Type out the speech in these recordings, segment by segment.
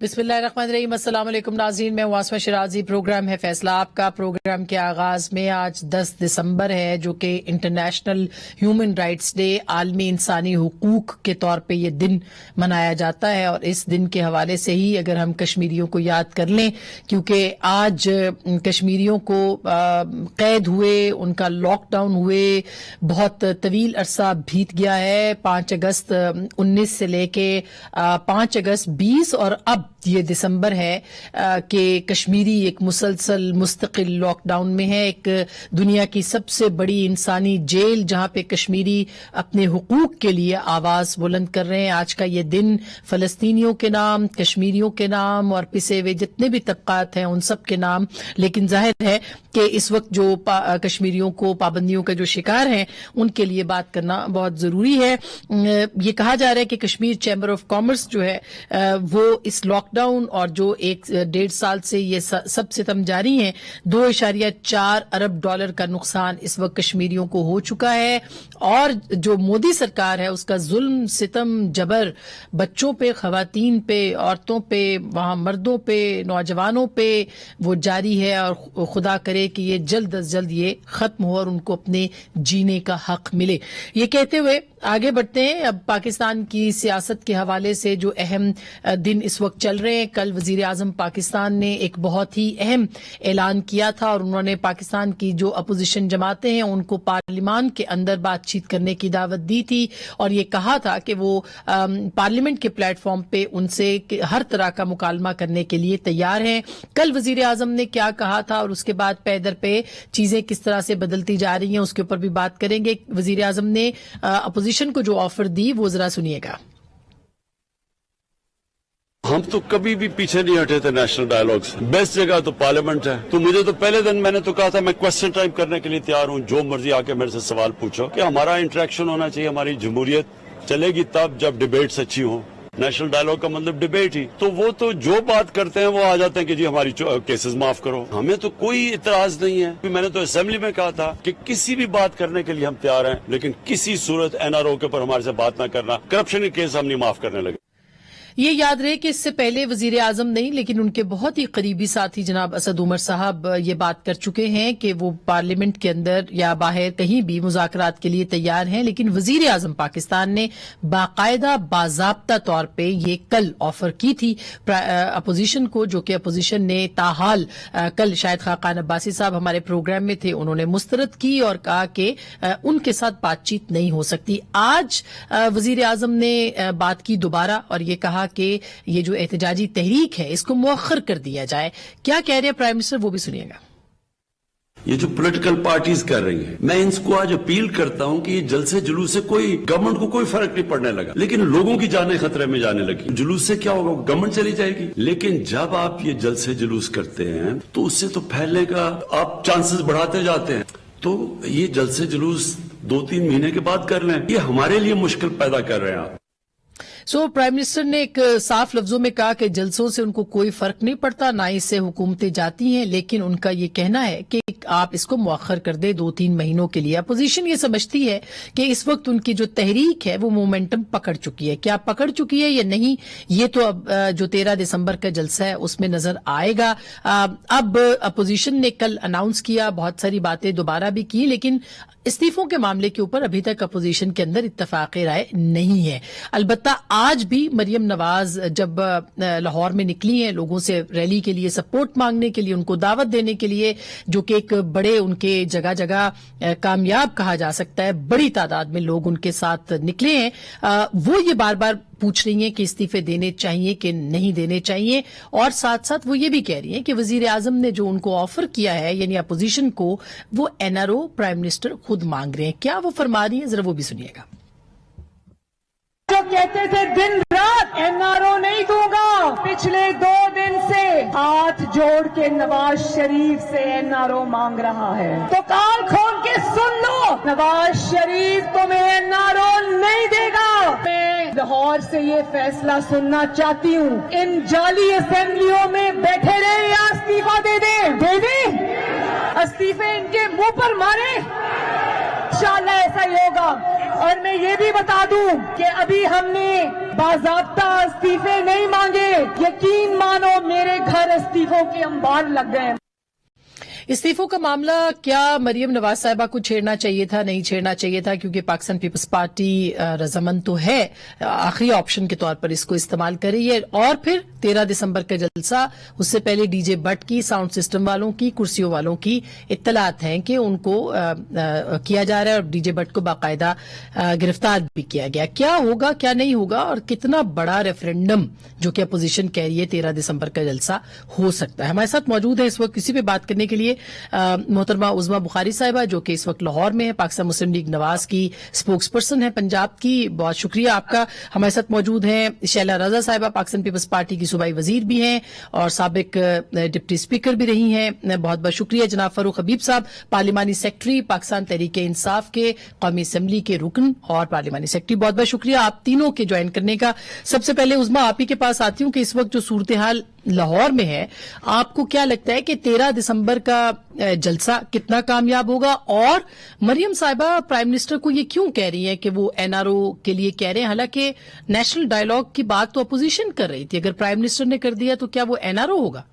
बिस्मिल्लाहिर्रहमानिर्रहीम। अस्सलाम वालेकुम नाज़रीन, मैं वासमा शिराजी। प्रोग्राम है फैसला आपका। प्रोग्राम के आगाज में आज 10 दिसंबर है, जो कि इंटरनेशनल ह्यूमन राइट्स डे, आलमी इंसानी हुकूक के तौर पे ये दिन मनाया जाता है। और इस दिन के हवाले से ही अगर हम कश्मीरियों को याद कर लें, क्योंकि आज कश्मीरियों को कैद हुए, उनका लॉकडाउन हुए बहुत तवील अरसा बीत गया है। 5 अगस्त 19 से लेके 5 अगस्त 20 और अब ये दिसंबर है कि कश्मीरी एक मुसलसल मुस्तकिल लॉकडाउन में है। एक दुनिया की सबसे बड़ी इंसानी जेल, जहां पे कश्मीरी अपने हुकूक के लिए आवाज बुलंद कर रहे हैं। आज का ये दिन फलस्तीनियों के नाम, कश्मीरियों के नाम और पिसे हुए जितने भी तबकात हैं उन सब के नाम। लेकिन जाहिर है कि इस वक्त जो कश्मीरियों को पाबंदियों के जो शिकार हैं उनके लिए बात करना बहुत जरूरी है। ये कहा जा रहा है कि कश्मीर चैम्बर ऑफ कॉमर्स जो है वो इस लॉकडाउन और जो 1.5 साल से ये सब सितम जारी हैं, 2.4 अरब डॉलर का नुकसान इस वक्त कश्मीरियों को हो चुका है। और जो मोदी सरकार है उसका जुल्म सितम जबर बच्चों पे, खवातीन पे, औरतों पे, वहां मर्दों पे, नौजवानों पे वो जारी है। और खुदा करे कि ये जल्द अज जल्द ये खत्म हो और उनको अपने जीने का हक मिले। ये कहते हुए आगे बढ़ते हैं। अब पाकिस्तान की सियासत के हवाले से जो अहम दिन इस वक्त चल रहे हैं, कल वजीर आजम पाकिस्तान ने एक बहुत ही अहम ऐलान किया था और उन्होंने पाकिस्तान की जो अपोजिशन जमातें हैं उनको पार्लियामान के अंदर बातचीत करने की दावत दी थी और ये कहा था कि वो पार्लियामेंट के प्लेटफॉर्म पे उनसे हर तरह का मुकालमा करने के लिए तैयार हैं। कल वजीर आजम ने क्या कहा था और उसके बाद पैदर पे चीजें किस तरह से बदलती जा रही हैं उसके ऊपर भी बात करेंगे। वजीर आजम ने अपोजिशन को जो ऑफर दी वो जरा सुनिएगा। हम तो कभी भी पीछे नहीं हटे थे नेशनल डायलॉग से। बेस्ट जगह तो पार्लियामेंट है। तो मुझे तो पहले दिन मैंने तो कहा था मैं क्वेश्चन टाइम करने के लिए तैयार हूं, जो मर्जी आके मेरे से सवाल पूछो। कि हमारा इंटरेक्शन होना चाहिए, हमारी जमहूरियत चलेगी तब जब डिबेट्स अच्छी हो। नेशनल डायलॉग का मतलब डिबेट ही। तो वो तो जो बात करते हैं वो आ जाते हैं कि जी हमारी केसेस माफ करो। हमें तो कोई इतराज नहीं है। मैंने तो असेंबली में कहा था कि किसी भी बात करने के लिए हम तैयार हैं, लेकिन किसी सूरत एनआरओ के ऊपर हमारे से बात ना करना। करप्शन के केस हम नहीं माफ करने लगे। ये याद रहे कि इससे पहले वजीर आजम नहीं, लेकिन उनके बहुत ही करीबी साथी जनाब असद उमर साहब ये बात कर चुके हैं कि वो पार्लियामेंट के अंदर या बाहर कहीं भी मुज़ाकरात के लिए तैयार हैं। लेकिन वजीर आजम पाकिस्तान ने बाकायदा बाज़ाब्ता तौर पे ये कल ऑफर की थी अपोजिशन को, जो कि अपोजिशन ने ताहाल कल शायद खाकान अब्बासी साहब हमारे प्रोग्राम में थे, उन्होंने मुस्तरद की और कहा कि उनके साथ बातचीत नहीं हो सकती। आज वजीर आजम ने बात की दोबारा और ये कहा कि ये जो एहतजाजी तहरीक है इसको मुअख्खर कर दिया जाए। क्या कह रहे हैं प्राइम मिनिस्टर वो भी सुनिएगा। ये जो पॉलिटिकल पार्टीज कर रही हैं, मैं इनको आज अपील करता हूं कि ये जलसे जुलूस से कोई गवर्नमेंट को कोई फर्क नहीं पड़ने लगा, लेकिन लोगों की जानें खतरे में जाने लगी। जुलूस से क्या होगा, गवर्नमेंट चली जाएगी। लेकिन जब आप ये जलसे जुलूस करते हैं तो उससे तो फैलने का आप चांसेस बढ़ाते जाते हैं। तो ये जलसे जुलूस 2-3 महीने के बाद कर लें, ये हमारे लिए मुश्किल पैदा कर रहे हैं आप। प्राइम मिनिस्टर ने एक साफ लफ्जों में कहा कि जलसों से उनको कोई फर्क नहीं पड़ता, ना इससे हुकूमतें जाती हैं, लेकिन उनका ये कहना है कि आप इसको मुअख्खर कर दे 2-3 महीनों के लिए। अपोजिशन ये समझती है कि इस वक्त उनकी जो तहरीक है वो मोमेंटम पकड़ चुकी है। क्या पकड़ चुकी है या नहीं, ये तो अब जो 13 दिसंबर का जलसा है उसमें नजर आएगा। अब अपोजिशन ने कल अनाउंस किया, बहुत सारी बातें दोबारा भी की, लेकिन इस्तीफों के मामले के ऊपर अभी तक अपोजिशन के अंदर इत्तफाक राय नहीं है। अलबत्ता आज भी मरियम नवाज जब लाहौर में निकली हैं लोगों से रैली के लिए सपोर्ट मांगने के लिए, उनको दावत देने के लिए, जो कि एक बड़े उनके जगह जगह कामयाब कहा जा सकता है, बड़ी तादाद में लोग उनके साथ निकले हैं। वो ये बार बार पूछ रही हैं कि इस्तीफे देने चाहिए कि नहीं देने चाहिए। और साथ साथ वो ये भी कह रही हैं कि वजीर आजम ने जो उनको ऑफर किया है यानी अपोजिशन को, वो एनआरओ प्राइम मिनिस्टर खुद मांग रहे हैं। क्या वो फरमा रही है, जरा वो भी सुनिएगा। जो कहते थे दिन रात एनआरओ नहीं दूंगा, पिछले 2 दिन से हाथ जोड़ के नवाज शरीफ से एनआरओ मांग रहा है। तो कान खोल के सुन लो, नवाज शरीफ तुम्हें एनआरओ नहीं देगा। मैं लाहौर से ये फैसला सुनना चाहती हूँ, इन जाली असेंबलियों में बैठे रहे या इस्तीफा दे दे इस्तीफे इनके मुंह पर मारे, इंशाअल्लाह ऐसा ही होगा। और मैं ये भी बता दूं कि अभी हमने बाज़ाब्ता इस्तीफे नहीं मांगे। यकीन मानो मेरे घर इस्तीफों के अंबार लग गए। इस्तीफों का मामला क्या मरियम नवाज साहिबा को छेड़ना चाहिए था, नहीं छेड़ना चाहिए था? क्योंकि पाकिस्तान पीपल्स पार्टी रजामंद तो है, आखिरी ऑप्शन के तौर पर इसको इस्तेमाल कर रही है। और फिर 13 दिसंबर का जलसा, उससे पहले डीजे भट्ट की, साउंड सिस्टम वालों की, कुर्सियों वालों की इत्तलात हैं कि उनको किया जा रहा है और डीजे भट्ट को बाकायदा गिरफ्तार भी किया गया। क्या होगा, क्या नहीं होगा, और कितना बड़ा रेफरेंडम जो कि अपोजिशन कह रही है 13 दिसंबर का जलसा हो सकता है? हमारे साथ मौजूद है इस वक्त किसी पे बात करने के लिए मोहतरमा उज़मा बुखारी साहिबा, जो कि इस वक्त लाहौर में है, पाकिस्तान मुस्लिम लीग नवाज की स्पोक्स पर्सन है पंजाब की। बहुत शुक्रिया आपका। हमारे साथ मौजूद हैं शैला रजा साहिबा, पाकिस्तान पीपल्स पार्टी की सूबाई वजीर भी हैं और साबिक डिप्टी स्पीकर भी रही हैं। बहुत बहुत शुक्रिया। जनाब फरूख हबीब साहब, पार्लिमानी सेक्रेटरी पाकिस्तान तहरीक इंसाफ के कौमी असम्बली के रुकन और पार्लिमानी सेक्रेटरी, बहुत बहुत शुक्रिया आप तीनों के ज्वाइन करने का। सबसे पहले उज़मा आप ही के पास आती हूं कि इस वक्त जो सूरत हाल लाहौर में है, आपको क्या लगता है कि 13 दिसंबर का जलसा कितना कामयाब होगा? और मरियम साहिबा प्राइम मिनिस्टर को ये क्यों कह रही है कि वो एनआरओ के लिए कह रहे हैं, हालांकि नेशनल डायलॉग की बात तो अपोजिशन कर रही थी। अगर प्राइम मिनिस्टर ने कर दिया तो क्या वो एनआरओ होगा?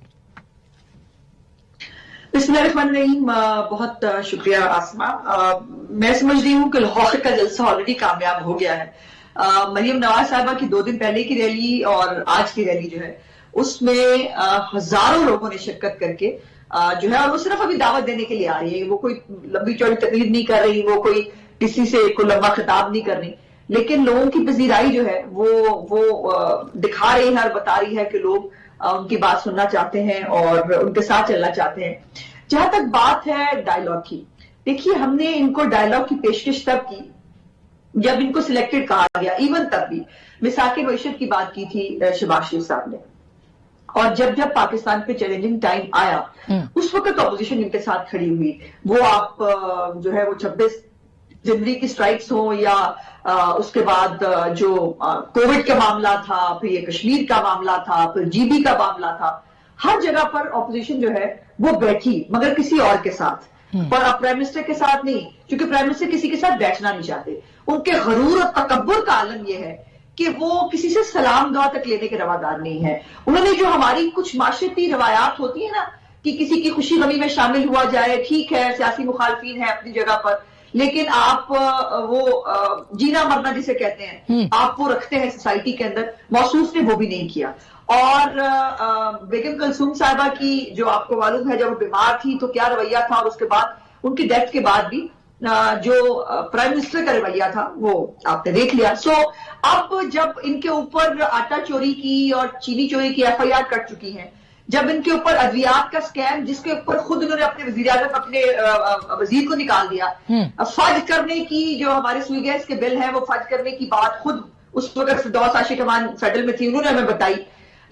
बिस्मिल्लाहिर्रहमानिर्रहीम। बहुत शुक्रिया आसमा। मैं समझ रही हूँ कि लाहौर का जलसा ऑलरेडी कामयाब हो गया है। मरियम नवाज साहिबा की 2 दिन पहले की रैली और आज की रैली जो है उसमें हजारों लोगों ने शिरकत करके जो है, और वो सिर्फ अभी दावत देने के लिए आ रही है। वो कोई लंबी चौड़ी तकरीर नहीं कर रही, वो कोई किसी से कोई लंबा खिताब नहीं कर रही, लेकिन लोगों की पजीराई जो है वो दिखा रही है और बता रही है कि लोग उनकी बात सुनना चाहते हैं और उनके साथ चलना चाहते हैं। जहां तक बात है डायलॉग की, देखिए हमने इनको डायलॉग की पेशकश तब की जब इनको सिलेक्टेड कहा गया। इवन तब भी मिसाके मईशत की बात की थी शहबाज शरीफ साहब ने, और जब जब पाकिस्तान पे चैलेंजिंग टाइम आया उस वक्त अपोजिशन इनके साथ खड़ी हुई। वो आप जो है वो 26 जनवरी की स्ट्राइक्स हो या उसके बाद जो कोविड का मामला था, फिर ये कश्मीर का मामला था, फिर जीबी का मामला था, हर जगह पर अपोजिशन जो है वो बैठी, मगर किसी और के साथ, पर अब प्राइम मिनिस्टर के साथ नहीं, क्योंकि प्राइम मिनिस्टर किसी के साथ बैठना नहीं चाहते। उनके गरूर और तकब्बुर का आलम यह है कि वो किसी से सलाम दुआ तक लेने के रवादार नहीं है। उन्होंने जो हमारी कुछ माशरती रवायात होती है ना कि किसी की खुशी गमी में शामिल हुआ जाए, ठीक है, सियासी मुखालफिन है अपनी जगह पर, लेकिन आप वो जीना मरना जिसे कहते हैं आप वो रखते हैं सोसाइटी के अंदर, मौसूफ ने वो भी नहीं किया। और बेगम कुलसूम साहिबा की जो आपको मालूम है, जब वो बीमार थी तो क्या रवैया था, और उसके बाद उनकी डेथ के बाद भी जो प्राइम मिनिस्टर का रवैया था वो आपने देख लिया। सो अब जब इनके ऊपर आटा चोरी की और चीनी चोरी की एफआईआर कट चुकी है, जब इनके ऊपर अद्वियात का स्कैम जिसके ऊपर खुद उन्होंने अपने वजीर आजम अपने वजीर को निकाल दिया, फर्ज करने की जो हमारे सुई गैस के बिल है वो फर्ज करने की बात खुद उस वक्त फिरदौस आशिक अमान फेडरल में थी, उन्होंने हमें बताई।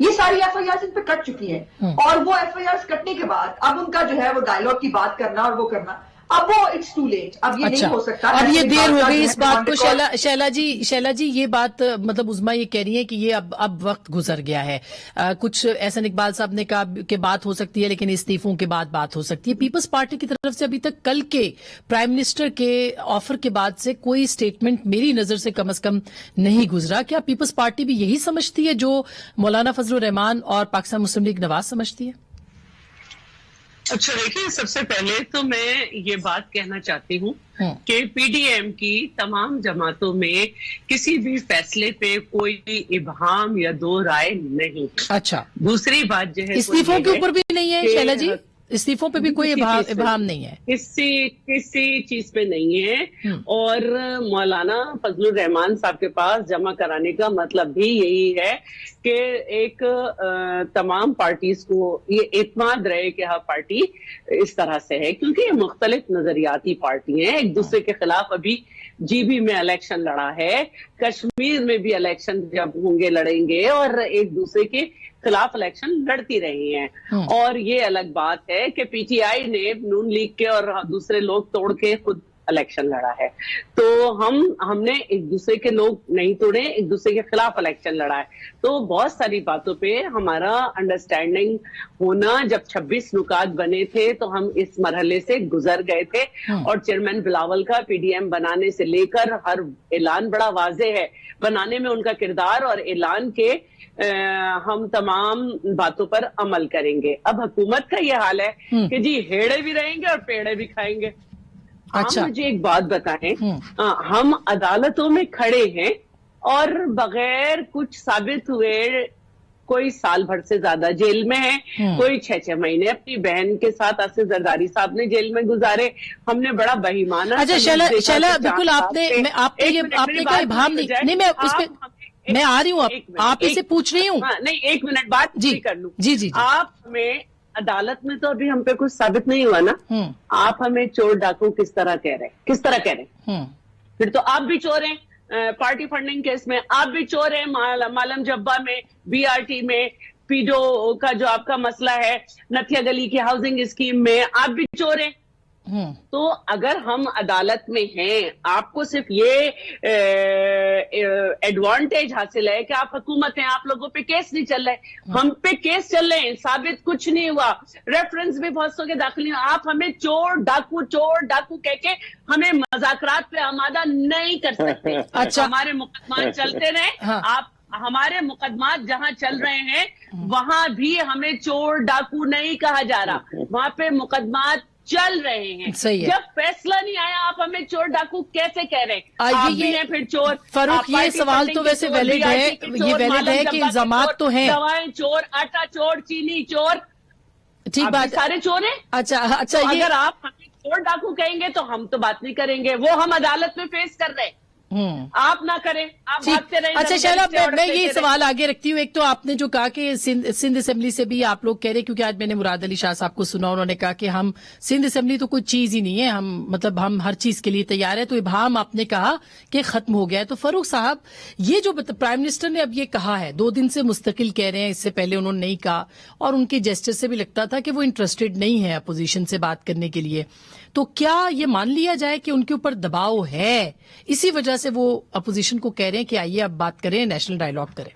ये सारी एफआईआर इन पे कट चुकी हैं और वो एफआईआर कटने के बाद अब उनका जो है वो डायलॉग की बात करना और वो करना, अब वो इट्स टू लेट, अब ये नहीं हो सकता। अब ये देर हो गई इस बात को। शैला जी ये बात मतलब उज़मा ये कह रही है कि ये अब वक्त गुजर गया है। कुछ एहसन इकबाल साहब ने कहा कि बात हो सकती है, लेकिन इस्तीफों के बाद बात हो सकती है। पीपल्स पार्टी की तरफ से अभी तक कल के प्राइम मिनिस्टर के ऑफर के बाद से कोई स्टेटमेंट मेरी नजर से कम से कम नहीं गुजरा। क्या पीपल्स पार्टी भी यही समझती है जो मौलाना फजलुर रहमान और पाकिस्तान मुस्लिम लीग नवाज समझती है? अच्छा देखिए, सबसे पहले तो मैं ये बात कहना चाहती हूँ कि पीडीएम की तमाम जमातों में किसी भी फैसले पे कोई इबहाम या दो राय नहीं। अच्छा, दूसरी बात जो है इस्तीफों के ऊपर भी नहीं है शैला जी? इस्तीफों पे भी कोई इबहाम नहीं है, किसी चीज पे नहीं है। और मौलाना फजलुर रहमान साहब के पास जमा कराने का मतलब भी यही है कि एक तमाम पार्टीज को ये इत्माद रहे कि हाँ पार्टी इस तरह से है, क्योंकि ये मुख्तलिफ नजरियाती पार्टी हैं, एक दूसरे के खिलाफ अभी जीबी में इलेक्शन लड़ा है, कश्मीर में भी इलेक्शन जब होंगे लड़ेंगे और एक दूसरे के खिलाफ इलेक्शन लड़ती रही हैं। और ये अलग बात है कि पीटीआई ने नून लीग के और दूसरे लोग तोड़ के खुद इलेक्शन लड़ा है। तो हमने एक दूसरे के लोग नहीं तोड़े, एक दूसरे के खिलाफ इलेक्शन लड़ा है। तो बहुत सारी बातों पे हमारा अंडरस्टैंडिंग होना, जब 26 नुकात बने थे तो हम इस मरहले से गुजर गए थे। और चेयरमैन बिलावल का पीडीएम बनाने से लेकर हर ऐलान बड़ा वाज़ेह है, बनाने में उनका किरदार और ऐलान के हम तमाम बातों पर अमल करेंगे। अब हुकूमत का ये हाल है कि जी हेड़े भी रहेंगे और पेड़े भी खाएंगे। अच्छा, आप मुझे एक बात बताएं, हम अदालतों में खड़े हैं और बगैर कुछ साबित हुए कोई साल भर से ज्यादा जेल में है, कोई 6-6 महीने अपनी बहन के साथ आसिफ जरदारी साहब ने जेल में गुजारे। हमने बड़ा बेईमाना। अच्छा शैला बिल्कुल आपने कहा इबाम नहीं, मैं उस पे मैं आ रही हूँ, आप इसे पूछ रही हूँ। नहीं, एक मिनट बात जी कर लूं। जी। आप हमें अदालत में तो अभी हम पे कुछ साबित नहीं हुआ ना। आप हमें चोर डाकू किस तरह कह रहे हैं? फिर तो आप भी चोर हैं। पार्टी फंडिंग केस में आप भी चोर हैं, मालम जब्बा में, बीआरटी में, पीडो का जो आपका मसला है, नथिया गली की हाउसिंग स्कीम में आप भी चोर हैं। तो अगर हम अदालत में हैं, आपको सिर्फ ये एडवांटेज हासिल है कि आप हुकूमत हैं, आप लोगों पे केस नहीं चल रहे। हम पे केस चल रहे हैं, साबित कुछ नहीं हुआ, रेफरेंस भी बहुत सौ के दाखिल नहीं हुआ। आप हमें चोर डाकू कह के हमें मजाकरात पे आमादा नहीं कर सकते। अच्छा, हमारे मुकदमा चलते रहे। हाँ। आप हमारे मुकदमात जहां चल रहे हैं वहां भी हमें चोर डाकू नहीं कहा जा रहा, वहां पे मुकदमात चल रहे हैं। सही है। जब फैसला नहीं आया आप हमें चोर डाकू कैसे कह रहे हैं? आप भी हैं फिर चोर। फरूक, ये सवाल तो वैसे वैलिड है, ये वैलिड है कि इल्जामात तो हैं। दवाएं चोर, आटा चोर, चीनी चोर, ठीक बात, सारे चोर हैं। अच्छा तो ये अगर आप हमें चोर डाकू कहेंगे तो हम तो बात नहीं करेंगे, वो हम अदालत में फेस कर रहे हैं। आप ना करें, आप भागते रहें। अच्छा शैला, मैं ये सवाल आगे रखती हूँ। एक तो आपने जो कहा कि सिंध असेंबली से भी आप लोग कह रहे, क्योंकि आज मैंने मुराद अली शाह साहब को सुना, उन्होंने कहा कि हम सिंध असेंबली तो कोई चीज ही नहीं है, हम हर चीज के लिए तैयार है। तो इबाम आपने कहा कि खत्म हो गया है। तो फरूक साहब, ये जो प्राइम मिनिस्टर ने अब ये कहा है, 2 दिन से मुस्तकिल कह रहे हैं, इससे पहले उन्होंने नहीं कहा, और उनके जेस्चर से भी लगता था कि वो इंटरेस्टेड नहीं है अपोजिशन से बात करने के लिए। तो क्या ये मान लिया जाए कि उनके ऊपर दबाव है, इसी वजह से वो अपोजिशन को कह रहे हैं कि आइए अब बात करें, नेशनल डायलॉग करें?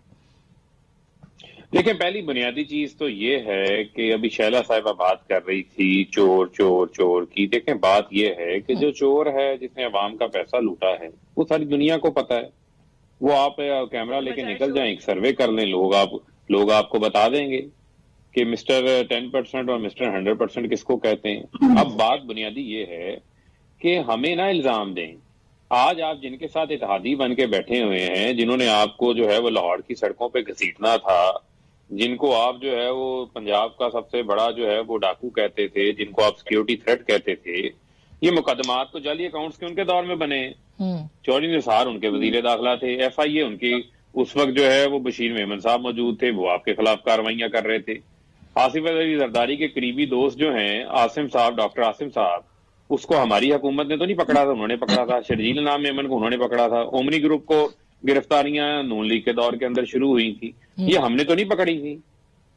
देखिए, पहली बुनियादी चीज तो ये है कि अभी शैला साहिबा बात कर रही थी चोर चोर चोर की। देखें, बात ये है कि जो चोर है, जिसने अवाम का पैसा लूटा है, वो सारी दुनिया को पता है। वो आप कैमरा लेके निकल जाएं, एक सर्वे कर लें, लोग आपको बता देंगे कि मिस्टर 10% और मिस्टर 100% किसको कहते हैं। अब बात बुनियादी ये है कि हमें ना इल्जाम दें। आज आप जिनके साथ इत्तेहादी बन के बैठे हुए हैं, जिन्होंने आपको जो है वो लाहौर की सड़कों पे घसीटना था, जिनको आप जो है वो पंजाब का सबसे बड़ा जो है वो डाकू कहते थे, जिनको आप सिक्योरिटी थ्रेट कहते थे, ये मुकदमात तो जाली अकाउंट्स के उनके दौर में बने। चौधरी निसार उनके वजीर दाखिला थे, FIA उनकी उस वक्त जो है वो बशीर मेमन साहब मौजूद थे, वो आपके खिलाफ कार्रवाइयां कर रहे थे। आसिफ अली जरदारी के करीबी दोस्त जो हैं आसिम साहब, डॉक्टर आसिम साहब, उसको हमारी हुकूमत ने तो नहीं पकड़ा था, उन्होंने पकड़ा था। शर्जील नाम मेमन को उन्होंने पकड़ा था। ओमनी ग्रुप को गिरफ्तारियां नून लीग के दौर के अंदर शुरू हुई थी, ये हमने तो नहीं पकड़ी थी।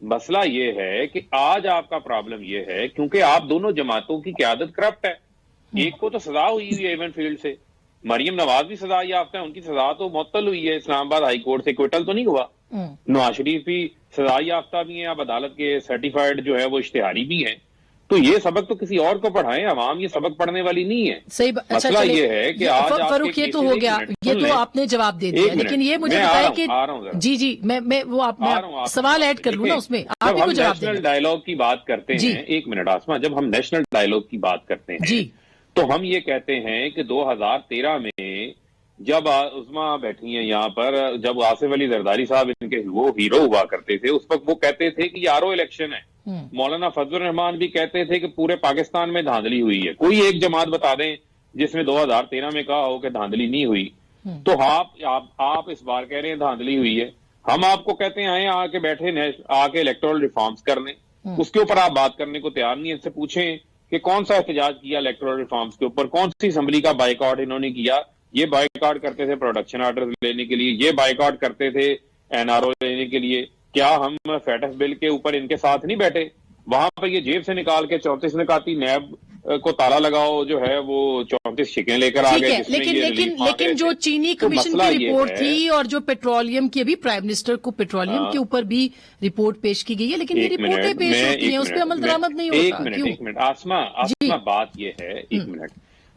मसला ये है कि आज आपका प्रॉब्लम ये है क्योंकि आप दोनों जमातों की क़यादत करप्ट है। एक को तो सजा हुई है इवन फील्ड से, मरियम नवाज भी सजा याफ्ता है, उनकी सजा तो मुअत्तल हुई है इस्लामाबाद हाई कोर्ट से, क्विटल तो नहीं हुआ। नवाज शरीफ भी सजा याफ्ता भी हैं, अब अदालत के सर्टिफाइड जो है वो इश्तिहारी भी हैं। तो ये सबक तो किसी और को पढ़ाएं, अवाम ये सबक पढ़ने वाली नहीं है। सही मसला ये है कि आज फरूक, ये तो हो गया, ये तो आपने जवाब दे दिया, लेकिन ये मुझे बताया कि जी मैं वो आप सवाल ऐड कर लूं ना उसमें, आप ही जवाब नेशनल डायलॉग की बात करते हैं। 1 मिनट आसमा, जब हम नेशनल डायलॉग की बात करते हैं तो हम ये कहते हैं कि 2013 में जब उस्मा बैठी हैं यहाँ पर, जब आसिफ अली जरदारी साहब इनके वो हीरो हुआ करते थे, उस वक्त वो कहते थे कि यारो इलेक्शन है। मौलाना फजलुर रहमान भी कहते थे कि पूरे पाकिस्तान में धांधली हुई है। कोई एक जमात बता दें जिसमें 2013 में कहा हो कि धांधली नहीं हुई। तो आप इस बार कह रहे हैं धांधली हुई है। हम आपको कहते हैं आए आके बैठे आके इलेक्टोरल रिफॉर्म्स करने, उसके ऊपर आप बात करने को तैयार नहीं। इनसे पूछें कि कौन सा एहतजाज किया इलेक्टोरल रिफॉर्म्स के ऊपर, कौन सी असम्बली का बाइकआउट इन्होंने किया। ये बाइकआउट करते थे प्रोडक्शन ऑर्डर लेने के लिए, ये बाइकआउट करते थे NRO लेने के लिए। क्या हम फैटफ बिल के ऊपर इनके साथ नहीं बैठे? वहां पर ये जेब से निकाल के 34 निकाती नैब को ताला लगाओ जो है वो 34 शिकें लेकर आ गए। लेकिन जो चीनी कमीशन की रिपोर्ट थी और जो पेट्रोलियम की, अभी प्राइम मिनिस्टर को पेट्रोलियम के ऊपर भी रिपोर्ट पेश की गई है, लेकिन ये रिपोर्टें पेश होती हैं, उस पर अमल दरामद नहीं होता। एक मिनट आसमा, बात ये है, एक मिनट,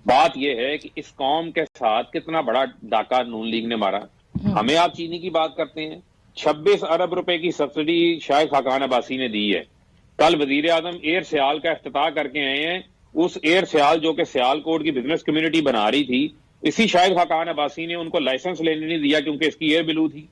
बात ये है कि इस कौम के साथ कितना बड़ा डाका नून लीग ने मारा। हमें आप चीनी की बात करते हैं, 26 अरब रुपए की सब्सिडी शायद खाकान अब्बासी ने दी है। कल वजीर आजम एयर सियाल का इफ्तिताह करके आए हैं। उस एयर सियाल जो कि सियालकोट की बिजनेस कम्युनिटी बना रही थी, इसी शायद खाकान अब्बासी ने उनको लाइसेंस लेने नहीं दिया क्योंकि इसकी एयर बिलू थी।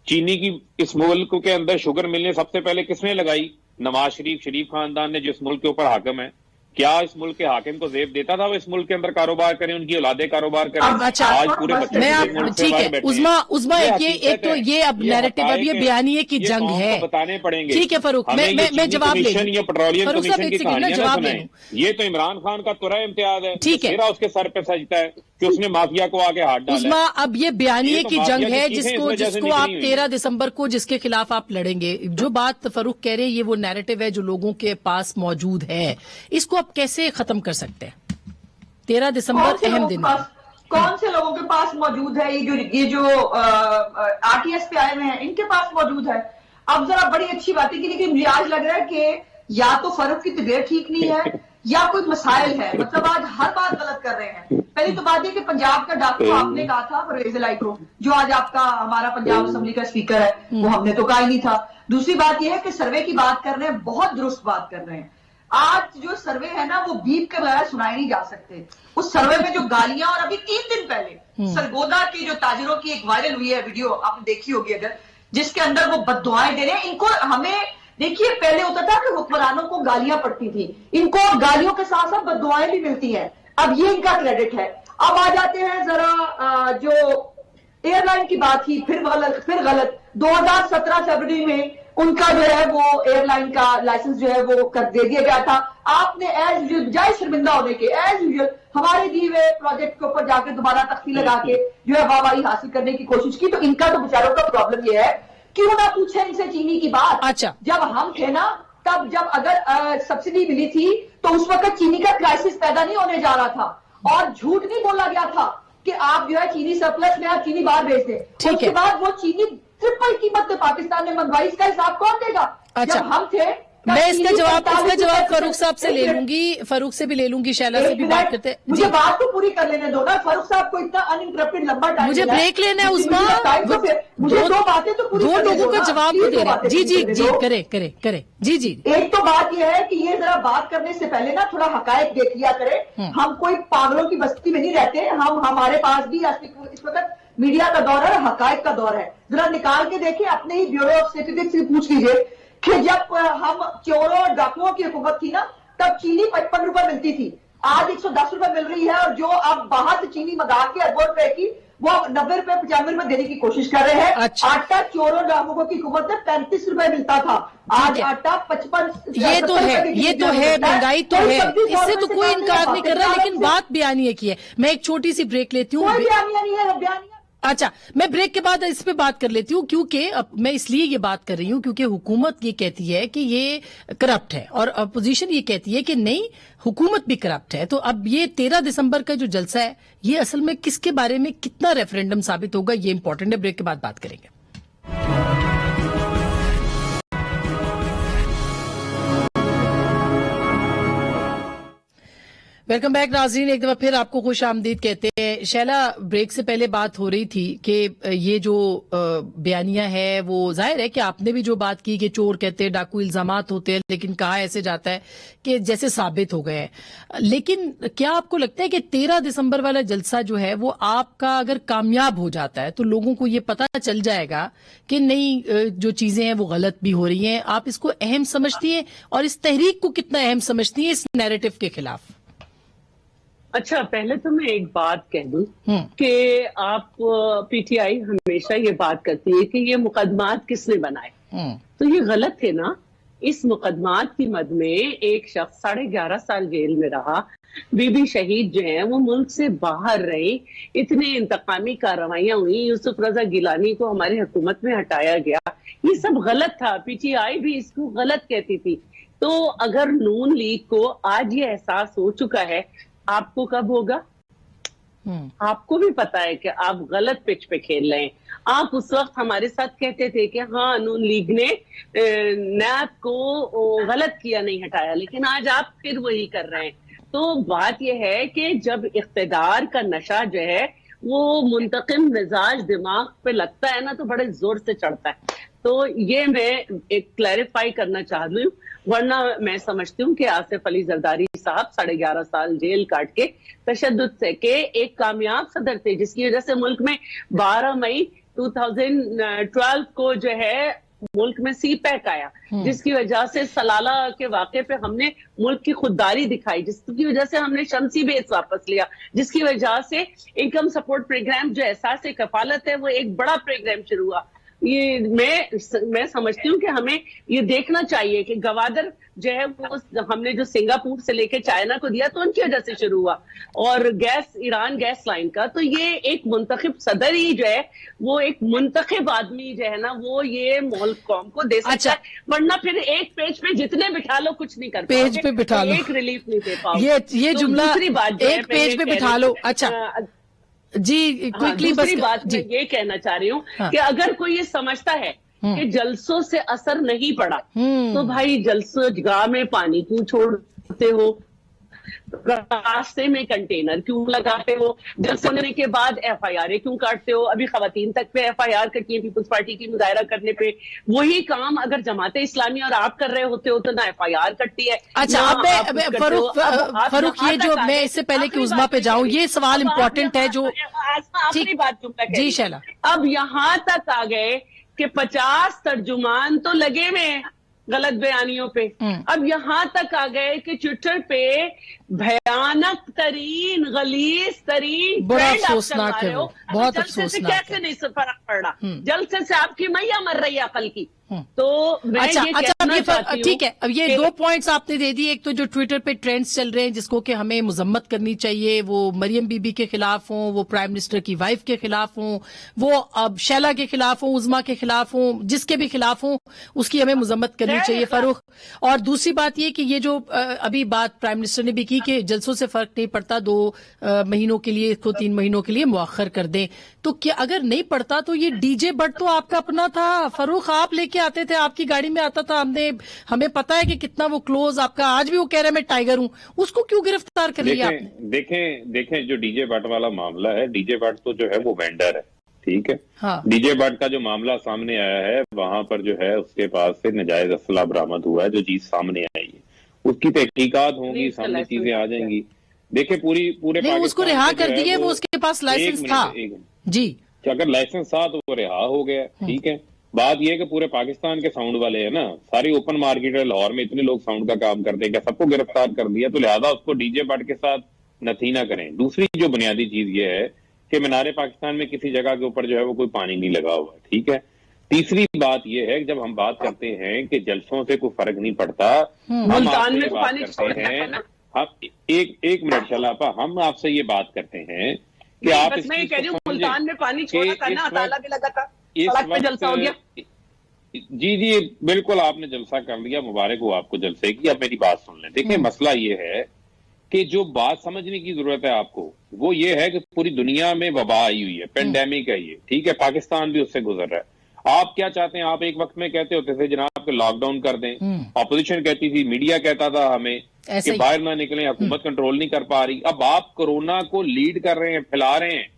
चीनी की इस मुल्क के अंदर शुगर मिलने सबसे पहले किसने लगाई? नवाज शरीफ खानदान ने, जिस मुल्क के ऊपर हाकिम है। क्या इस मुल्क के हाकिम को जेब देता था वो इस मुल्क के अंदर कारोबार करें, उनकी औलादे कारोबार करें? अच्छा, आज पूरे ठीक है उस्मा, एक तो ये अब नैरेटिव, अब ये बयानिए की जंग है, बताने पड़ेंगे। ठीक है फरूक, मैं जवाब ले ये पेट्रोलियम कमीशन की कहानियां ना सुनाएं। ये तो इमरान खान का तुरा इम्तियाज है, ठीक है, उसके सर पे सजता है कि उसने माफिया को आगे हाथ डाला। उस्मा, अब ये बयानिए की जंग है जिसको आप 13 दिसंबर को जिसके खिलाफ आप लड़ेंगे। जो बात फरूक कह रहे हैं ये वो नैरेटिव है जो लोगों के पास मौजूद है, इसको आप कैसे खत्म कर सकते हैं? 13 दिसंबर अहम दिन है। कौन से लोगों के पास मौजूद है? ये जो आरटीएस पे आए हुए हैं इनके पास मौजूद है। अब जरा बड़ी अच्छी बात है कि लेकिन मुझे आज लग रहा है कि या तो फरूक की तबीयत ठीक नहीं है या कोई मसाइल है, मतलब आज हर बात गलत कर रहे हैं। पहली तो बात है कि पंजाब का डाकू आपने कहा था परवेज इलाई को, जो आज आपका हमारा पंजाब असेंबली का स्पीकर है, वो हमने तो कहा ही नहीं था। दूसरी बात यह है कि सर्वे की बात कर रहे हैं, बहुत दुरुस्त बात कर रहे हैं। आज जो सर्वे है ना वो बीप के बगैर सुनाए नहीं जा सकते। उस सर्वे में जो गालियां, और अभी 3 दिन पहले सरगोदा के जो ताजिरों की एक वायरल हुई है वीडियो, आपने देखी होगी अगर, जिसके अंदर वो बद्दुआएं दे रहे हैं। इनको हमें देखिए, पहले होता था कि हुक्मरानों को गालियां पड़ती थी, इनको गालियों के साथ साथ बद्दुआएं भी मिलती हैं। अब ये इनका क्रेडिट है। अब आ जाते हैं जरा जो एयरलाइन की बात थी, फिर गलत 2017 फरवरी में उनका जो है वो एयरलाइन का लाइसेंस जो है वो कर दे दिया गया था। आपने एज यूजुअल, बजाय शर्मिंदा होने के, एज यूजुअल हमारे दिए हुए प्रोजेक्ट के ऊपर जाकर दोबारा तख्ती लगा के जो है वाहवाही हासिल करने की कोशिश की। तो इनका तो बेचारों का प्रॉब्लम ये है, क्यों ना पूछे इनसे चीनी की बात। अच्छा, जब हम थे ना, तब जब अगर सब्सिडी मिली थी तो उस वक्त चीनी का क्राइसिस पैदा नहीं होने जा रहा था, और झूठ नहीं बोला गया था कि आप जो है चीनी सरप्लस में आप चीनी बाहर भेज दें। उसके बाद वो चीनी ट्रिपल कीमत में पाकिस्तान ने मंगवाई, इसका हिसाब कौन देगा? अच्छा, जब हम थे मैं इसका जवाब फरूक साहब से ले लूंगी, फरूक से भी ले लूंगी, शैला से भी बात करते हैं। मुझे बात तो पूरी कर लेने दो ना, फरूक साहब को इतना अनइंटरप्टेड लंबा टाइम, मुझे ब्रेक लेना है उस्मा। मुझे दो बातें तो पूरी, दो लोगों का जवाब भी दे रहे हैं। जी करे जी। एक तो बात यह है कि ये जरा बात करने से पहले ना थोड़ा हकायक देख लिया करें। हम कोई पागलों की बस्ती में नहीं रहते, हमारे पास भी इस वक्त मीडिया का दौर है, हकायक का दौर है। जरा निकाल के देखें, अपने ही ब्यूरो ऑफ स्टैटिस्टिक्स से पूछ लीजिए कि जब हम चोरों और डाकुओं की हुकूमत थी ना, तब चीनी 55 रुपए मिलती थी, आज 110 रुपए मिल रही है। और जो अब बाहर से चीनी मंगा के अरबों रुपए की, वो 90 रुपए 95 रुपए देने की कोशिश कर रहे हैं। अच्छा। आटा चोरों और डाकुओं की हुकूमत में 35 रुपए मिलता था, आज आटा 55। ये तो है महंगाई तो है, इससे तो कोई इनकार नहीं कर रहा, लेकिन बात बयानिए की है। मैं एक छोटी सी ब्रेक लेती हूँ। अच्छा, मैं ब्रेक के बाद इस पे बात कर लेती हूँ, क्योंकि मैं इसलिए ये बात कर रही हूँ क्योंकि हुकूमत ये कहती है कि ये करप्ट है और अपोजिशन ये कहती है कि नहीं, हुकूमत भी करप्ट है। तो अब ये 13 दिसंबर का जो जलसा है, ये असल में किसके बारे में कितना रेफरेंडम साबित होगा, ये इंपॉर्टेंट है। ब्रेक के बाद बात करेंगे। वेलकम बैक नाज़रीन, एक दफा फिर आपको खुश आमदीद कहते हैं। शैला, ब्रेक से पहले बात हो रही थी कि ये जो बयानिया है वो जाहिर है कि आपने भी जो बात की कि चोर कहते हैं, डाकू इल्जामात होते हैं, लेकिन कहा ऐसे जाता है कि जैसे साबित हो गए हैं। लेकिन क्या आपको लगता है कि 13 दिसंबर वाला जलसा जो है वो आपका अगर कामयाब हो जाता है तो लोगों को ये पता चल जाएगा कि नहीं, जो चीजें हैं वो गलत भी हो रही हैं? आप इसको अहम समझती हैं और इस तहरीक को कितना अहम समझती हैं इस नैरेटिव के खिलाफ? अच्छा, पहले तो मैं एक बात कह दूं कि आप पीटीआई हमेशा ये बात करती है कि ये मुकदमात किसने बनाए, तो ये गलत है ना। इस मुकदमात की मद में एक शख्स 11.5 साल जेल में रहा, बीबी शहीद जो है वो मुल्क से बाहर रही, इतने इंतकामी कार्रवाइयां हुई, यूसुफ रजा गिलानी को हमारी हुकूमत में हटाया गया, ये सब गलत था। पीटीआई भी इसको गलत कहती थी। तो अगर नून लीग को आज ये एहसास हो चुका है, आपको कब होगा? आपको भी पता है कि आप गलत पिच पे खेल रहे हैं। आप उस वक्त हमारे साथ कहते थे कि हाँ, नून लीग ने नैब को गलत किया, नहीं हटाया, लेकिन आज आप फिर वही कर रहे हैं। तो बात यह है कि जब इख्तिदार का नशा जो है वो मुंतकिम मिजाज दिमाग पे लगता है ना, तो बड़े जोर से चढ़ता है। तो ये मैं एक क्लैरिफाई करना चाह रही हूँ, वरना मैं समझती हूँ कि आसिफ अली जरदारी साहब 11.5 साल जेल काट के तशद्दुद से के एक कामयाब सदर थे, जिसकी वजह से मुल्क में 12 मई 2012 को जो है मुल्क में सी पैक आया, जिसकी वजह से सलाला के वाक़े पे हमने मुल्क की खुददारी दिखाई, जिसकी वजह से हमने शमसी बेस वापस लिया, जिसकी वजह से इनकम सपोर्ट प्रोग्राम जो एहसास कफालत है वो एक बड़ा प्रोग्राम शुरू हुआ। ये मैं समझती हूँ कि हमें ये देखना चाहिए कि गवादर जो है वो हमने जो सिंगापुर से लेके चाइना को दिया तो उनकी वजह से शुरू हुआ, और गैस ईरान गैस लाइन का, तो ये एक मुंतखब सदर ही जो है वो एक मुंतखब आदमी जो है ना वो ये मुल्क कौम को दे सकता है, वरना फिर एक पेज पे जितने बिठा लो कुछ नहीं कर पेज पे बिठा लो, एक रिलीफ नहीं दे पाओ। ये तो जुमला दूसरी बात एक पेज पे बिठा लो। अच्छा जी, क्विकली बस दूसरी बात मैं ये कहना चाह रही हूँ कि अगर कोई ये समझता है कि जलसों से असर नहीं पड़ा, तो भाई जलसों जगह में पानी क्यों छोड़ते हो, रास्ते में कंटेनर क्यों लगाते हो, जलसे होने के बाद FIR क्यों काटते हो? अभी खवातीन तक पे FIR कटी है पीपल्स पार्टी की मुजाहरा करने पे। वही काम अगर जमाते इस्लामी और आप कर रहे होते हो तो ना FIR कटती है। अच्छा, अब फरूक ये जो मैं इससे पहले कि उज़मा पे जाऊं, ये सवाल इम्पोर्टेंट है जो आखिरी बात जुमला जी शैला, अब यहाँ तक आ गए कि 50 तर्जुमान तो लगे हुए हैं गलत बयानियों पे। अब यहाँ तक आ गए कि ट्विटर पे भयानक तरीन गलीज तरीन बड़ा अफसोसनाक है वो, बहुत अफसोसनाक है। कैसे नहीं फर्क पड़ रहा? जलसे से आपकी मैया मर रही है अकल की। तो अच्छा, ठीक है, अब ये 2 पॉइंट्स आपने दे दिए। एक तो जो ट्विटर पे ट्रेंड्स चल रहे हैं जिसको कि हमें मुजम्मत करनी चाहिए, वो मरियम बीबी के खिलाफ हों, वो प्राइम मिनिस्टर की वाइफ के खिलाफ हों, वो अब शैला के खिलाफ हों, उज़मा के खिलाफ हों, जिसके भी खिलाफ हों उसकी हमें मुजम्मत करनी चाहिए फरूक। और दूसरी बात ये कि ये जो अभी बात प्राइम मिनिस्टर ने भी की कि जलसों से फर्क नहीं पड़ता, 2 महीनों के लिए, इसको 3 महीनों के लिए मुअख्खर कर दें, तो क्या अगर नहीं पड़ता तो ये डीजे बट तो आपका अपना था फरूक, आप लेके आते थे, आपकी गाड़ी में आता था, हमें पता है कि कितना वो क्लोज आपका, आज भी वो कह रहा है मैं टाइगर हूं, उसको क्यों गिरफ्तार कर लिया आपने? देखें जो डीजे बट वाला मामला है, डीजे बट तो जो है वो वेंडर है, ठीक है। हाँ। डीजे बट का जो मामला सामने आया है वहां पर जो है उसके पास से नाजायज असला बरामद हुआ है, जो चीज सामने आई है उसकी तहकीकात होंगी, सामने चीजें आ जाएंगी। देखिए पूरे उसको रिहा कर दिए, वो उसके पास लाइसेंस था जी, अगर लाइसेंस था तो वो रिहा हो गया, ठीक है। बात यह है कि पूरे पाकिस्तान के साउंड वाले हैं ना, सारी ओपन मार्केट है, लाहौर में इतने लोग साउंड का काम करते हैं, क्या सबको गिरफ्तार कर दिया? तो लिहाजा उसको डीजे बट के साथ नथी ना करें। दूसरी जो बुनियादी चीज ये है कि मीनारे पाकिस्तान में किसी जगह के ऊपर जो है वो कोई पानी नहीं लगा हुआ, ठीक है। तीसरी बात यह है कि जब हम बात करते हैं कि जलसों से कोई फर्क नहीं पड़ता, हम आपसे बात करते हैं, हम एक मिनट शलापा, हम आपसे ये बात करते हैं कि आप मैं कह रही हूँ मुल्तान में पानी छोड़ा था ना, ताला भी लगा था, सड़क पे जलसा हो गया। जी बिल्कुल, आपने जलसा कर लिया, मुबारक हो आपको जलसे की। अब मेरी बात सुन लें। देखिए मसला ये है कि जो बात समझने की जरूरत है आपको, वो ये है कि पूरी दुनिया में वबा आई हुई है, पेंडेमिक है ये, ठीक है, पाकिस्तान भी उससे गुजर रहा है। आप क्या चाहते हैं? आप एक वक्त में कहते होते थे जनाब के लॉकडाउन कर दें, ऑपोजिशन कहती थी, मीडिया कहता था हमें कि बाहर ना निकलें, हुकूमत कंट्रोल नहीं कर पा रही। अब आप कोरोना को लीड कर रहे हैं, फैला रहे हैं।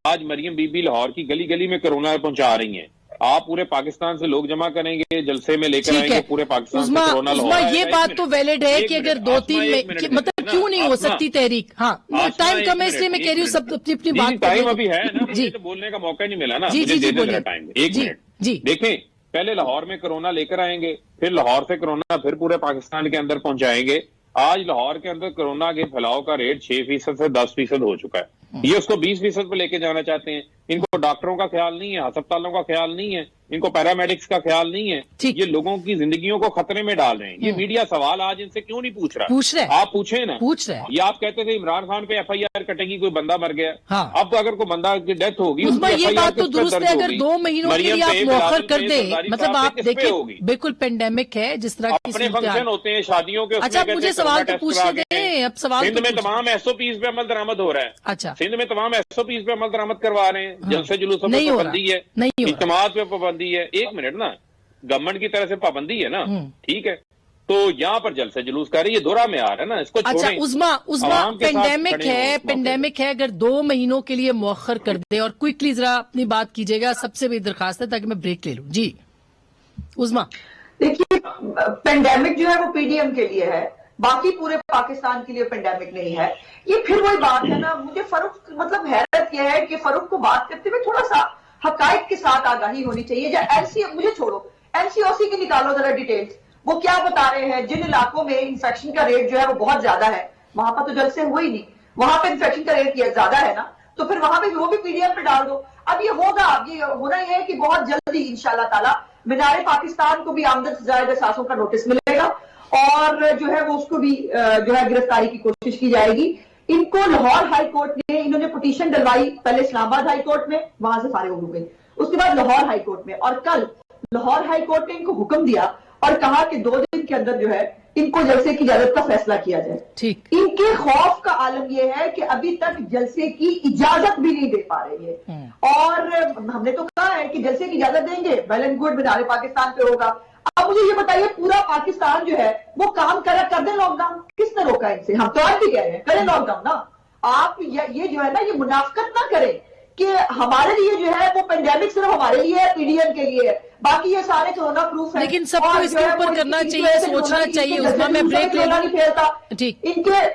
आज मरियम बीबी लाहौर की गली गली में कोरोना पहुंचा रही हैं। आप पूरे पाकिस्तान से लोग जमा करेंगे, जलसे में लेकर आएंगे पूरे पाकिस्तान से कोरोना लाहौर। ये बात तो वैलिड है कि अगर 2-3 में मतलब क्यों नहीं हो सकती तहरीक? हाँ, टाइम कम है इसलिए मैं कह रही हूँ सब अपनी बात। टाइम अभी है ना, मुझे तो बोलने का मौका नहीं मिला ना, मुझे दे दे टाइम, 1 मिनट। देखें, पहले लाहौर में कोरोना लेकर आएंगे, फिर लाहौर से कोरोना फिर पूरे पाकिस्तान के अंदर पहुंचाएंगे। आज लाहौर के अंदर कोरोना के फैलाव का रेट 6% से 10% हो चुका है। ये उसको 20% पे लेके जाना चाहते हैं। इनको डॉक्टरों का ख्याल नहीं है, अस्पतालों का ख्याल नहीं है। इनको पैरामेडिक्स का ख्याल नहीं है, ठीक। ये लोगों की जिंदगियों को खतरे में डाल रहे हैं। ये मीडिया सवाल आज इनसे क्यों नहीं पूछ रहे? आप पूछे ना। पूछ रहे हैं। ये आप कहते थे इमरान खान पे FIR कटेगी, कोई बंदा मर गया। हाँ। अब तो अगर कोई बंदा की डेथ होगी, ये बात तो दुरुस्त है, अगर 2 महीनों के लिए आप मौखर कर दे, मतलब आप देखिए बिल्कुल पेंडेमिक है, जिस तरह अपने फंक्शन होते हैं शादियों के। अच्छा, मुझे सवाल तो पूछने दें, अब सवाल। सिंध में तमाम SOPs पे अमल दरामद हो रहा है। अच्छा, सिंध में तमाम SOPs पे अमल दरामद करवा रहे हैं। जलसे जुलूसों पर पाबंदी है, इज्तिमात पे पाबंदी है। एक मिनट ना, गवर्नमेंट की तरफ से पाबंदी है ना, ठीक है, तो यहाँ पर जलसे जुलूस कर रही है, दोहरा में आ रहा है ना, इसको छोड़ें। अच्छा, उस्मा पेंडेमिक है, अगर 2 महीनों के लिए मौखर कर दे, और क्विकली जरा अपनी बात कीजिएगा, सबसे बड़ी दरखास्त है, ताकि मैं ब्रेक ले लूं। जी उस्मा। देखिए, पेंडेमिक जो है वो PDM के लिए है, बाकी पूरे पाकिस्तान के लिए पेंडेमिक नहीं है। ये फिर वही बात है ना, मुझे फरूक मतलब हैरत यह है कि फरूक को बात करते हुए थोड़ा सा हकायक के साथ आगाही होनी चाहिए। या मुझे छोड़ो, NCOC की निकालो जरा डिटेल्स, वो क्या बता रहे हैं? जिन इलाकों में इन्फेक्शन का रेट जो है वो बहुत ज्यादा है, वहां पर तो जलसे हुए ही नहीं, वहां पर इन्फेक्शन का रेट ज्यादा है ना, तो फिर वहां पे वो भी PDM पे डाल दो। अब ये होगा, ये होना ये है कि बहुत जल्दी इंशाल्लाह ताला मीनारे पाकिस्तान को भी आमदन से ज्यादा असासों का नोटिस मिलेगा, और जो है वो उसको भी जो है गिरफ्तारी की कोशिश की जाएगी। इनको लाहौर हाई कोर्ट ने, इन्होंने पिटीशन डलवाई, पहले इस्लामाबाद हाई कोर्ट में, वहां से फारिग हो गए, उसके बाद लाहौर हाई कोर्ट में, और कल लाहौर हाई कोर्ट ने इनको हुक्म दिया और कहा कि 2 दिन के अंदर जो है इनको जलसे की इजाजत का फैसला किया जाए। ठीक। इनके खौफ का आलम यह है कि अभी तक जलसे की इजाजत भी नहीं दे पा रही है, और हमने तो कहा है कि जलसे की इजाजत देंगे, वेल एंड गुड, मीनारे पाकिस्तान पे होगा। अब मुझे ये बताइए, पूरा पाकिस्तान जो है वो काम कर दे लॉकडाउन, किसने रोका इनसे? हम तो आज भी कह रहे हैं करें लॉकडाउन ना। आप ये जो है ना, ये मुनाफिकत ना करें कि हमारे लिए जो है वो पेंडेमिक सिर्फ हमारे लिए है, PDM के लिए है, बाकी ये सारे कोरोना प्रूफ है। लेकिन सबको इसके ऊपर करना चाहिए, सोचना चाहिए। उसमें मैं ब्रेक ले लूं। ठीक, इनके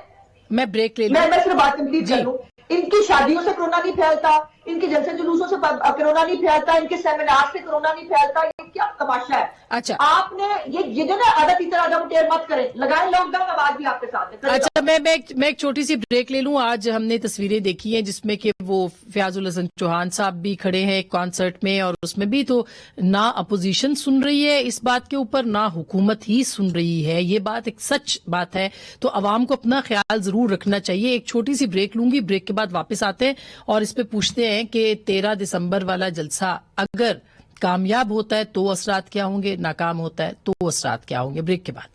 मैं ब्रेक ले लूं। मैं सिर्फ बात कंप्लीट कर लूं। इनकी शादियों से कोरोना नहीं फैलता, इनके जलसे जुलूसों से कोरोना नहीं फैलता, इनके सेमिनार से कोरोना नहीं फैलता। ये क्या तमाशा है? अच्छा, आपने ये जो ना आदत इतना आदम टेर मत करें, लगाए लॉकडाउन, अब आज भी आपके साथ है। अच्छा, मैं एक छोटी सी ब्रेक ले लूं। आज हमने तस्वीरें देखी हैं जिसमें कि वो फयाजुल हसन चौहान साहब भी खड़े हैं एक कॉन्सर्ट में, और उसमें भी तो ना अपोजिशन सुन रही है इस बात के ऊपर, ना हुकूमत ही सुन रही है। ये बात एक सच बात है, तो अवाम को अपना ख्याल जरूर रखना चाहिए। एक छोटी सी ब्रेक लूंगी, ब्रेक के बाद वापस आते हैं और इस पे पूछते हैं कि 13 दिसंबर वाला जलसा अगर कामयाब होता है तो असरात क्या होंगे, नाकाम होता है तो असरात क्या होंगे। ब्रेक के बाद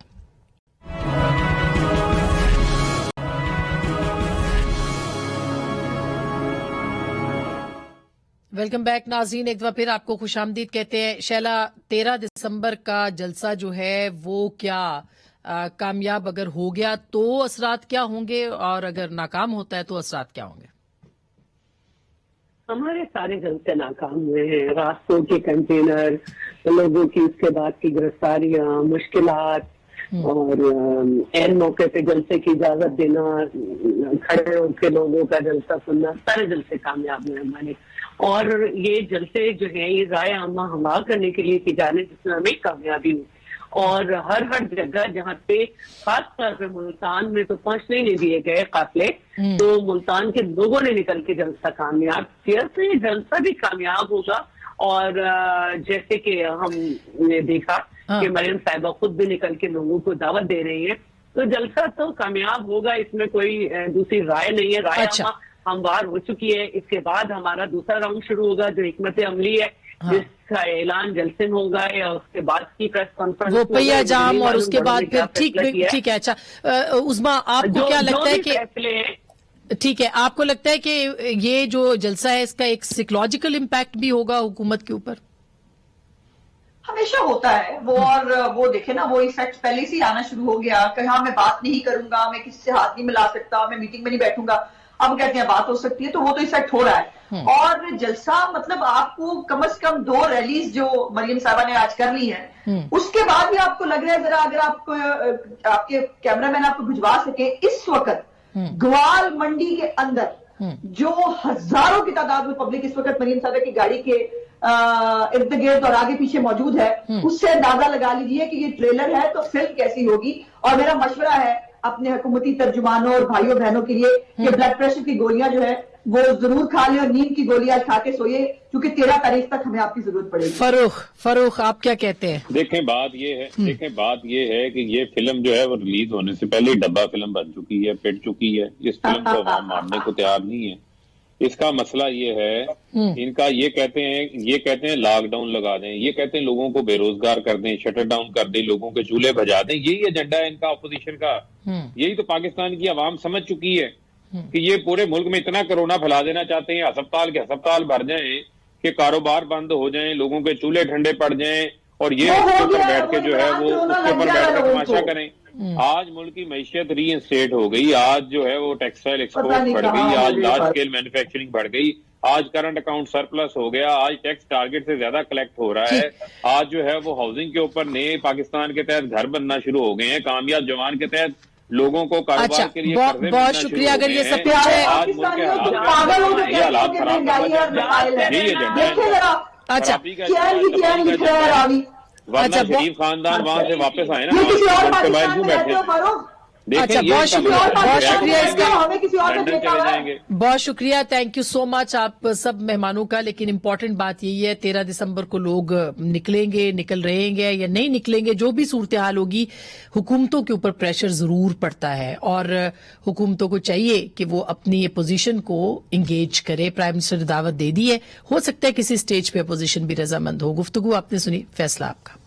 वेलकम बैक नाज़रीन, एक दफा फिर आपको खुशामदीद कहते हैं। शैला, 13 दिसंबर का जलसा जो है वो क्या कामयाब अगर हो गया तो असरात क्या होंगे, और अगर नाकाम होता है तो असरात क्या होंगे? हमारे सारे जलसे नाकाम हुए हैं। रास्तों के कंटेनर, लोगों की उसके बाद की गिरफ्तारियां, मुश्किलात, और एन मौके पे जलसे की इजाजत देना, खड़े होकर लोगों का जलसा सुनना, सारे जलसे कामयाब हुए हमारे। और ये जलसे जो है ये राय आमा हमवार करने के लिए की जाने, जिसमें हमें कामयाबी हुई। और हर जगह जहाँ पे खास तौर पे मुल्तान में तो पहुंचने नहीं दिए गए काफिले, तो मुल्तान के लोगों ने निकल के जलसा कामयाब किया, तो ये जलसा भी कामयाब होगा। और जैसे कि हमने देखा कि मरियम साहिबा खुद भी निकल के लोगों को दावत दे रही है, तो जलसा तो कामयाब होगा, इसमें कोई दूसरी राय नहीं है। राय हमवार हो चुकी है। इसके बाद हमारा दूसरा राउंड शुरू होगा जो हिकमत अमली है, जिसका ऐलान जलसे में होगा, या उसके बाद की प्रेस कॉन्फ्रेंस, वो पहिया जाम, और उसके बाद फिर ठीक है। अच्छा उस्मा, आपको क्या लगता है कि ठीक है, आपको लगता है कि ये जो जलसा है इसका एक साइकोलॉजिकल इम्पैक्ट भी होगा हुकूमत के ऊपर? हमेशा होता है वो, और वो देखे ना, वो इफेक्ट पहले से ही आना शुरू हो गया कि हाँ मैं बात नहीं करूंगा, मैं किसी से हाथ नहीं मिला सकता, मैं मीटिंग में नहीं बैठूंगा। अब कहते हैं बात हो सकती है, तो वो तो इफेक्ट हो रहा है। और जलसा मतलब आपको कम से कम 2 रैलीज जो मरियम साहिबा ने आज कर ली है, उसके बाद भी आपको लग रहा है, जरा अगर आपको आपके कैमरामैन आपको भिजवा सके, इस वक्त ग्वाल मंडी के अंदर जो हजारों की तादाद में पब्लिक इस वक्त मरियम साहिबा की गाड़ी के इर्द गिर्द और आगे पीछे मौजूद है, उससे अंदाजा लगा लीजिए कि ये ट्रेलर है तो फिल्म कैसी होगी। और मेरा मशवरा है अपने हुकूमती तर्जुमानों और भाइयों बहनों के लिए कि ब्लड प्रेशर की गोलियां जो है वो जरूर खा ले और नींद की गोलियां खा के सोइए, क्योंकि 13 तारीख तक हमें आपकी जरूरत पड़ेगी। फरूख आप क्या कहते हैं? देखें बात ये है कि ये फिल्म जो है वो रिलीज होने से पहले ही डब्बा फिल्म बन चुकी है, पिट चुकी है। इस फिल्म को अवाम मानने को तैयार नहीं है। इसका मसला ये है, इनका ये कहते हैं लॉकडाउन लगा दें, ये कहते हैं लोगों को बेरोजगार कर दें, शटर डाउन कर दें, लोगों के चूल्हे भजा दें। यही एजेंडा है इनका अपोजिशन का। यही तो पाकिस्तान की आवाम समझ चुकी है कि ये पूरे मुल्क में इतना कोरोना फैला देना चाहते हैं, अस्पताल भर जाएं, कि कारोबार बंद हो जाएं, लोगों के चूल्हे ठंडे पड़ जाएं, और ये उसके ऊपर बैठ के जो है वो उसके ऊपर बैठ कर तमाशा करें। आज मुल्क की मैशियत रीइंस्टेट हो गई, आज जो है वो टेक्सटाइल एक्सपोर्ट बढ़ गई, आज लार्ज स्केल मैन्युफैक्चरिंग बढ़ गई, आज करंट अकाउंट सरप्लस हो गया, आज टैक्स टारगेट से ज्यादा कलेक्ट हो रहा है, आज जो है वो हाउसिंग के ऊपर नए पाकिस्तान के तहत घर बनना शुरू हो गए हैं, कामयाब जवान के तहत लोगों को कारोबार के लिए बहुत शुक्रिया। अगर ये सब कुछ है, आज मुल्क के हालात खराब वरना शरीफ खानदान वहां से वापस आए ना, के बाद क्यों बैठे? अच्छा, बहुत शुक्रिया इसका, हमें किसी और लंदन चले जाएंगे। बहुत शुक्रिया, थैंक यू सो मच आप सब मेहमानों का। लेकिन इम्पोर्टेंट बात यही है, 13 दिसंबर को लोग निकल रहेंगे या नहीं निकलेंगे, जो भी सूरत हाल होगी, हुकूमतों के ऊपर प्रेशर जरूर पड़ता है और हुकूमतों को चाहिए कि वो अपनी अपोजिशन को इंगेज करे। प्राइम मिनिस्टर ने दावत दे दी है, हो सकता है किसी स्टेज पे अपोजिशन भी रजामंद हो। गुफ्तगू आपने सुनी, फैसला आपका।